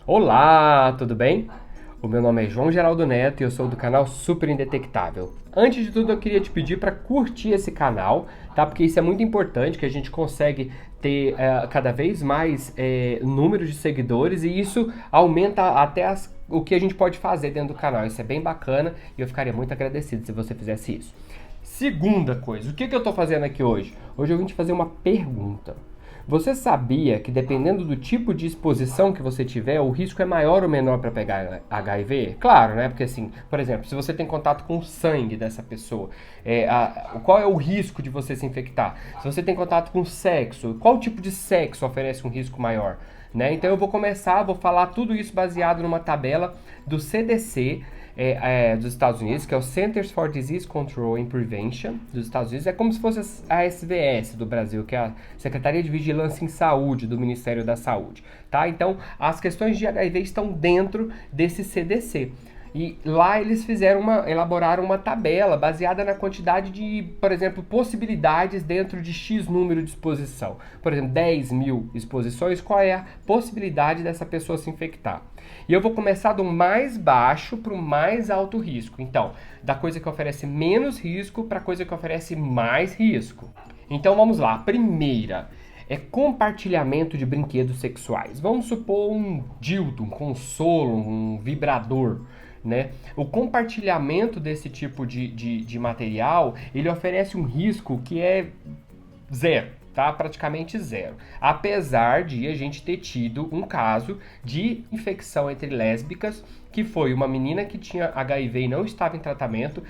Olá, tudo bem? O meu nome é João Geraldo Neto e eu sou do canal Super Indetectável. Antes de tudo, eu queria te pedir para curtir esse canal, tá? Porque isso é muito importante, que a gente consegue ter cada vez mais número de seguidores e isso aumenta até o que a gente pode fazer dentro do canal. Isso é bem bacana e eu ficaria muito agradecido se você fizesse isso. Segunda coisa, o que eu estou fazendo aqui hoje? Hoje eu vim te fazer uma pergunta. Você sabia que dependendo do tipo de exposição que você tiver, o risco é maior ou menor para pegar HIV? Claro, né? Porque assim, por exemplo, se você tem contato com o sangue dessa pessoa, qual é o risco de você se infectar? Se você tem contato com o sexo, qual tipo de sexo oferece um risco maior? Né? Então eu vou falar tudo isso baseado numa tabela do CDC, dos Estados Unidos, que é o Centers for Disease Control and Prevention dos Estados Unidos. É como se fosse a SVS do Brasil, que é a Secretaria de Vigilância em Saúde do Ministério da Saúde. Tá? Então, as questões de HIV estão dentro desse CDC. E lá eles elaboraram uma tabela baseada na quantidade de, por exemplo, possibilidades dentro de X número de exposição. Por exemplo, 10 mil exposições, qual é a possibilidade dessa pessoa se infectar? E eu vou começar do mais baixo para o mais alto risco. Então, da coisa que oferece menos risco para a coisa que oferece mais risco. Então vamos lá. Primeira é compartilhamento de brinquedos sexuais. Vamos supor um dildo, um consolo, um vibrador. Né? O compartilhamento desse tipo de material, ele oferece um risco que é zero, tá? Praticamente zero. Apesar de a gente ter tido um caso de infecção entre lésbicas, que foi uma menina que tinha HIV e não estava em tratamento,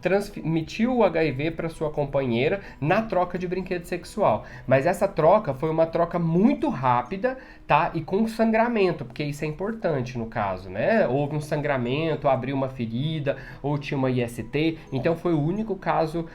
transmitiu o HIV para sua companheira na troca de brinquedo sexual. Mas essa troca foi uma troca muito rápida, tá? E com sangramento, porque isso é importante no caso, né? Houve um sangramento, abriu uma ferida, ou tinha uma IST. Então foi o único caso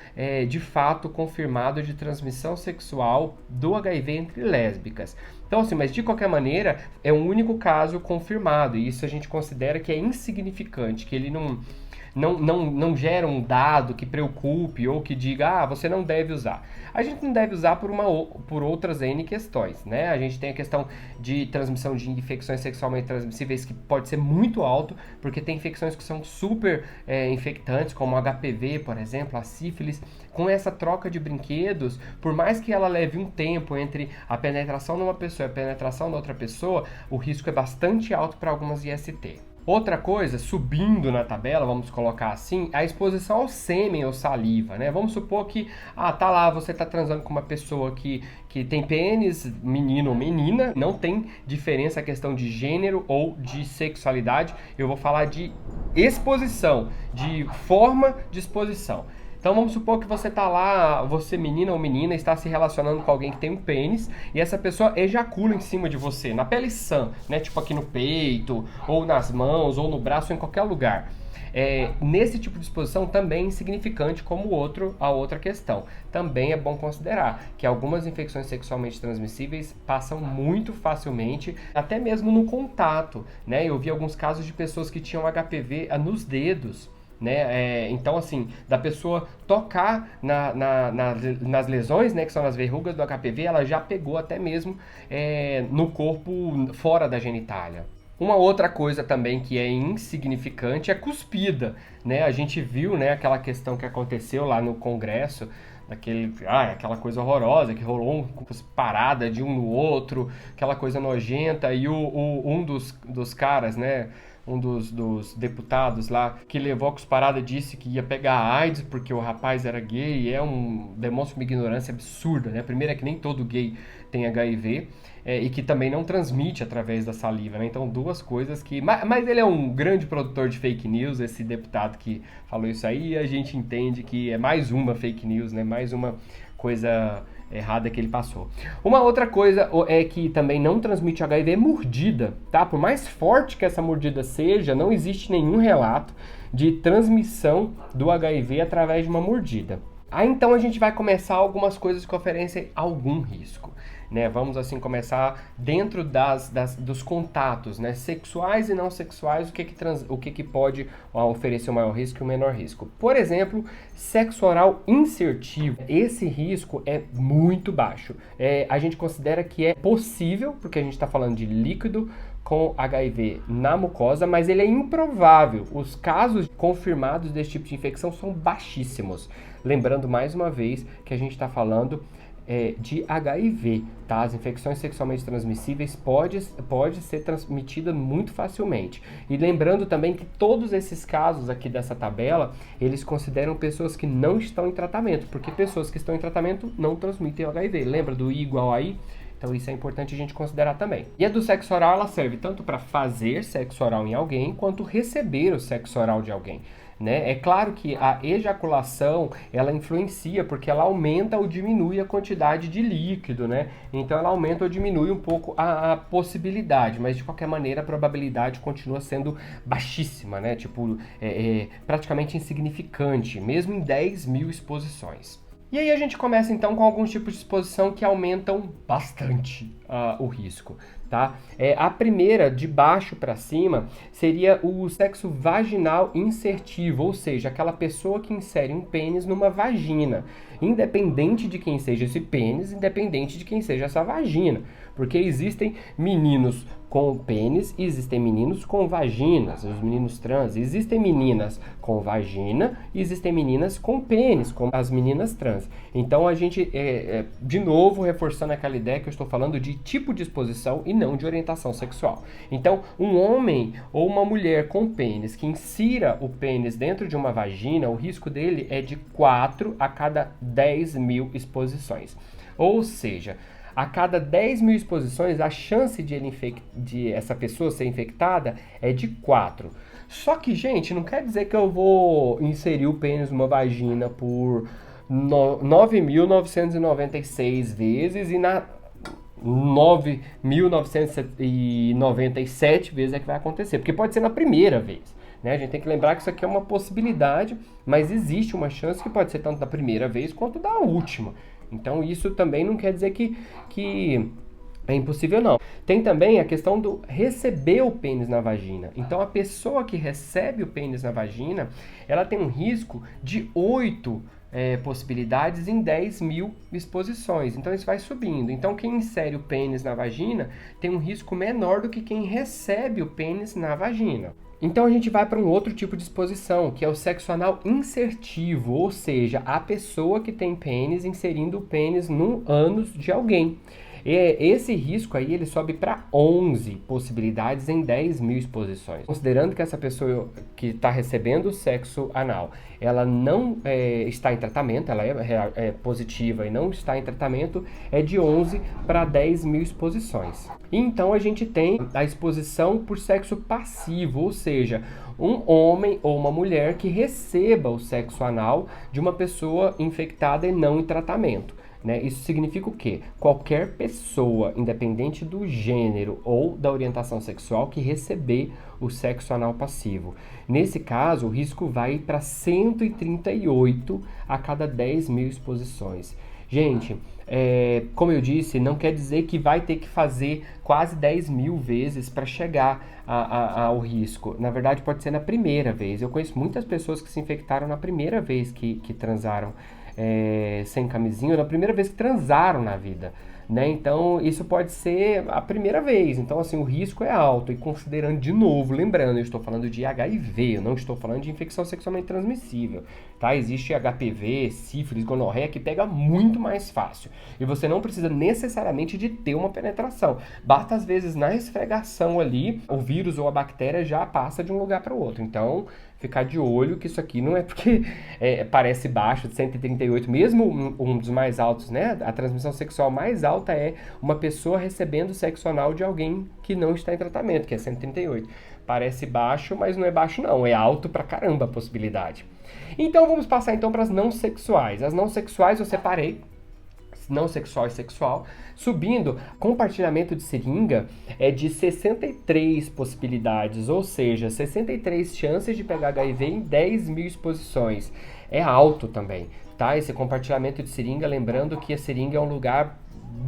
de fato confirmado de transmissão sexual do HIV entre lésbicas. Então, assim, mas de qualquer maneira, é um único caso confirmado, e isso a gente considera que é insignificante, que ele não gera um dado que preocupe ou que diga, você não deve usar. A gente não deve usar por outras N questões, né? A gente tem a questão de transmissão de infecções sexualmente transmissíveis que pode ser muito alto, porque tem infecções que são super infectantes, como o HPV, por exemplo, a sífilis. Com essa troca de brinquedos, por mais que ela leve um tempo entre a penetração de uma pessoa e a penetração da outra pessoa, o risco é bastante alto para algumas IST. Outra coisa, subindo na tabela, vamos colocar assim, a exposição ao sêmen ou saliva, né? Vamos supor que, tá lá, você tá transando com uma pessoa que tem pênis, menino ou menina, não tem diferença a questão de gênero ou de sexualidade, eu vou falar de exposição, de forma de exposição. Então vamos supor que você tá lá, você menina ou menina, está se relacionando com alguém que tem um pênis e essa pessoa ejacula em cima de você, na pele sã, né? Tipo aqui no peito, ou nas mãos, ou no braço, ou em qualquer lugar. Nesse tipo de exposição também é insignificante como a outra questão. Também é bom considerar que algumas infecções sexualmente transmissíveis passam muito facilmente, até mesmo no contato, né? Eu vi alguns casos de pessoas que tinham HPV nos dedos. Né? Então, assim, da pessoa tocar nas lesões, né, que são as verrugas do HPV, ela já pegou até mesmo no corpo fora da genitália. Uma outra coisa também que é insignificante é cuspida, né? A gente viu, né, aquela questão que aconteceu lá no Congresso, aquela coisa horrorosa, que rolou uma parada de um no outro, aquela coisa nojenta, e um dos caras, né, um dos deputados lá que levou a cusparada disse que ia pegar a AIDS porque o rapaz era gay, demonstra uma ignorância absurda, né? Primeiro é que nem todo gay tem HIV, e que também não transmite através da saliva, né? Então duas coisas que... Mas ele é um grande produtor de fake news, esse deputado que falou isso aí, e a gente entende que é mais uma fake news, né? Mais uma coisa errada que ele passou. Uma outra coisa é que também não transmite HIV é mordida, tá? Por mais forte que essa mordida seja, não existe nenhum relato de transmissão do HIV através de uma mordida. Aí então a gente vai começar algumas coisas que oferecem algum risco. né? Vamos assim começar dentro dos contatos, né? Sexuais e não sexuais, o que que pode oferecer o maior risco e o menor risco. Por exemplo, sexo oral insertivo. Esse risco é muito baixo. A gente considera que é possível, porque a gente está falando de líquido com HIV na mucosa, mas ele é improvável. Os casos confirmados desse tipo de infecção são baixíssimos. Lembrando mais uma vez que a gente está falando de HIV, tá? As infecções sexualmente transmissíveis pode ser transmitida muito facilmente. E lembrando também que todos esses casos aqui dessa tabela, eles consideram pessoas que não estão em tratamento, porque pessoas que estão em tratamento não transmitem o HIV. Lembra do I igual a I? Então isso é importante a gente considerar também. E a do sexo oral, ela serve tanto para fazer sexo oral em alguém, quanto receber o sexo oral de alguém. Né? É claro que a ejaculação, ela influencia, porque ela aumenta ou diminui a quantidade de líquido, né? Então ela aumenta ou diminui um pouco a possibilidade, mas de qualquer maneira a probabilidade continua sendo baixíssima, né? Tipo, praticamente insignificante, mesmo em 10 mil exposições. E aí a gente começa então com alguns tipos de exposição que aumentam bastante o risco, tá? A primeira, de baixo para cima, seria o sexo vaginal insertivo, ou seja, aquela pessoa que insere um pênis numa vagina, independente de quem seja esse pênis, independente de quem seja essa vagina, porque existem meninos com pênis e existem meninos com vaginas, os meninos trans. Existem meninas com vagina e existem meninas com pênis, como as meninas trans. Então a gente, de novo, reforçando aquela ideia que eu estou falando de tipo de exposição e não de orientação sexual. Então, um homem ou uma mulher com pênis que insira o pênis dentro de uma vagina, o risco dele é de 4 a cada 10 mil exposições. Ou seja, a cada 10 mil exposições, a chance de essa pessoa ser infectada é de 4. Só que, gente, não quer dizer que eu vou inserir o pênis numa vagina por 9.996 vezes e na 9.997 vezes é que vai acontecer. Porque pode ser na primeira vez, né? A gente tem que lembrar que isso aqui é uma possibilidade, mas existe uma chance que pode ser tanto da primeira vez quanto da última. Então isso também não quer dizer que é impossível, não. Tem também a questão do receber o pênis na vagina. Então a pessoa que recebe o pênis na vagina, ela tem um risco de 8 possibilidades em 10 mil exposições. Então isso vai subindo. Então quem insere o pênis na vagina tem um risco menor do que quem recebe o pênis na vagina. Então a gente vai para um outro tipo de exposição, que é o sexo anal insertivo, ou seja, a pessoa que tem pênis inserindo o pênis no ânus de alguém. Esse risco aí ele sobe para 11 possibilidades em 10 mil exposições. Considerando que essa pessoa que está recebendo o sexo anal, ela não está em tratamento, ela é positiva e não está em tratamento, é de 11 para 10 mil exposições. Então a gente tem a exposição por sexo passivo, ou seja, um homem ou uma mulher que receba o sexo anal de uma pessoa infectada e não em tratamento. Né? Isso significa o quê? Qualquer pessoa, independente do gênero ou da orientação sexual, que receber o sexo anal passivo. Nesse caso, o risco vai para 138 a cada 10 mil exposições. Gente, como eu disse, não quer dizer que vai ter que fazer quase 10 mil vezes para chegar ao risco. Na verdade, pode ser na primeira vez. Eu conheço muitas pessoas que se infectaram na primeira vez que transaram sem camisinha, ou na primeira vez que transaram na vida, né? Então isso pode ser a primeira vez. Então assim, o risco é alto. E considerando de novo, lembrando, eu estou falando de HIV, eu não estou falando de infecção sexualmente transmissível, tá? Existe HPV, sífilis, gonorreia que pega muito mais fácil. E você não precisa necessariamente de ter uma penetração. Basta às vezes na esfregação ali, o vírus ou a bactéria já passa de um lugar para o outro. Então ficar de olho que isso aqui não é porque parece baixo, de 138, mesmo um dos mais altos, né? A transmissão sexual mais alta é uma pessoa recebendo sexo anal de alguém que não está em tratamento, que é 138. Parece baixo, mas não é baixo não, é alto pra caramba a possibilidade. Então vamos passar então para as não sexuais. As não sexuais eu separei, não sexual e sexual, subindo, compartilhamento de seringa é de 63 possibilidades, ou seja, 63 chances de pegar HIV em 10 mil exposições. É alto também, tá? Esse compartilhamento de seringa, lembrando que a seringa é um lugar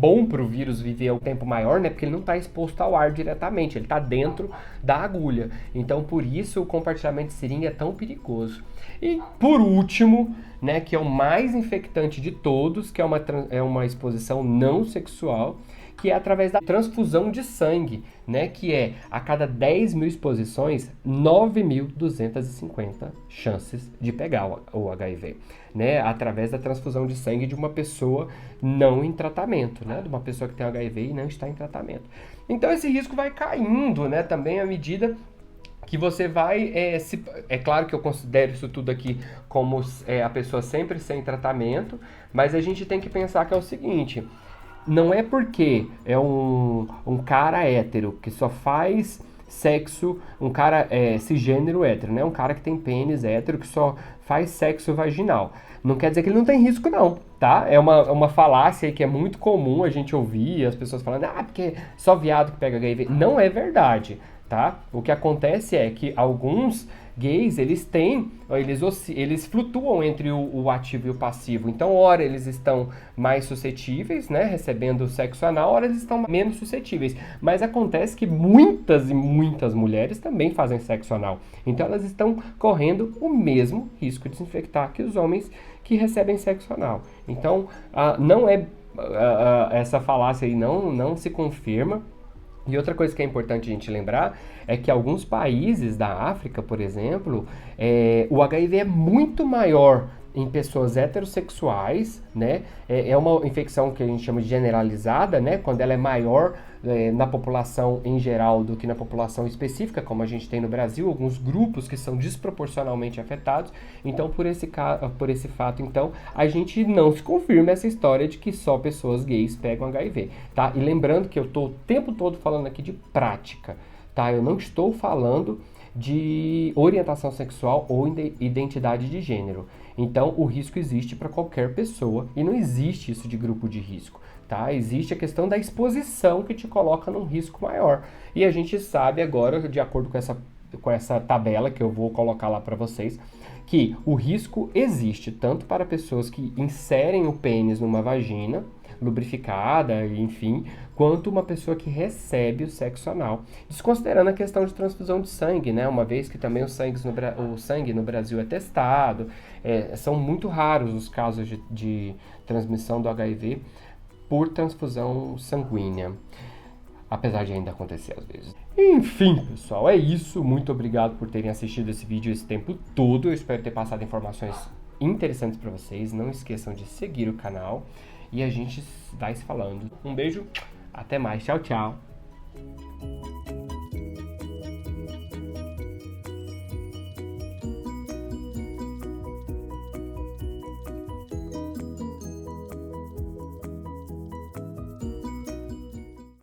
bom para o vírus viver um tempo maior, né? Porque ele não está exposto ao ar diretamente, ele está dentro da agulha. Então, por isso, o compartilhamento de seringa é tão perigoso. E, por último, né, que é o mais infectante de todos, que é uma exposição não sexual, que é através da transfusão de sangue, né, que é a cada 10 mil exposições, 9.250 chances de pegar o HIV, né, através da transfusão de sangue de uma pessoa não em tratamento, né, de uma pessoa que tem HIV e não está em tratamento. Então esse risco vai caindo, né, também à medida que você vai, é claro que eu considero isso tudo aqui como a pessoa sempre sem tratamento, mas a gente tem que pensar que é o seguinte: não é porque é um cara hétero que só faz sexo, um cara cisgênero hétero, né? Um cara que tem pênis hétero que só faz sexo vaginal. Não quer dizer que ele não tem risco, não, tá? É uma falácia aí que é muito comum a gente ouvir as pessoas falando, porque só viado que pega HIV. Não é verdade, tá? O que acontece é que alguns gays, eles flutuam entre o ativo e o passivo. Então, ora eles estão mais suscetíveis, né, recebendo sexo anal, ora eles estão menos suscetíveis. Mas acontece que muitas e muitas mulheres também fazem sexo anal. Então, elas estão correndo o mesmo risco de se infectar que os homens que recebem sexo anal. Então, não é essa falácia aí não se confirma. E outra coisa que é importante a gente lembrar é que alguns países da África, por exemplo, o HIV é muito maior em pessoas heterossexuais, né? É uma infecção que a gente chama de generalizada, né? Quando ela é maior na população em geral do que na população específica, como a gente tem no Brasil, alguns grupos que são desproporcionalmente afetados. Então, por esse fato, então, a gente não se confirma essa história de que só pessoas gays pegam HIV, tá? E lembrando que eu estou o tempo todo falando aqui de prática, tá? Eu não estou falando de orientação sexual ou identidade de gênero. Então, o risco existe para qualquer pessoa e não existe isso de grupo de risco, tá? Existe a questão da exposição que te coloca num risco maior. E a gente sabe agora, de acordo com essa tabela que eu vou colocar lá para vocês, que o risco existe tanto para pessoas que inserem o pênis numa vagina lubrificada, enfim, quanto uma pessoa que recebe o sexo anal. Desconsiderando a questão de transfusão de sangue, né? Uma vez que também o sangue no Brasil é testado, são muito raros os casos de transmissão do HIV por transfusão sanguínea, apesar de ainda acontecer às vezes. Enfim, pessoal, é isso. Muito obrigado por terem assistido esse vídeo esse tempo todo. Eu espero ter passado informações interessantes para vocês. Não esqueçam de seguir o canal e a gente vai se falando. Um beijo, até mais, tchau, tchau.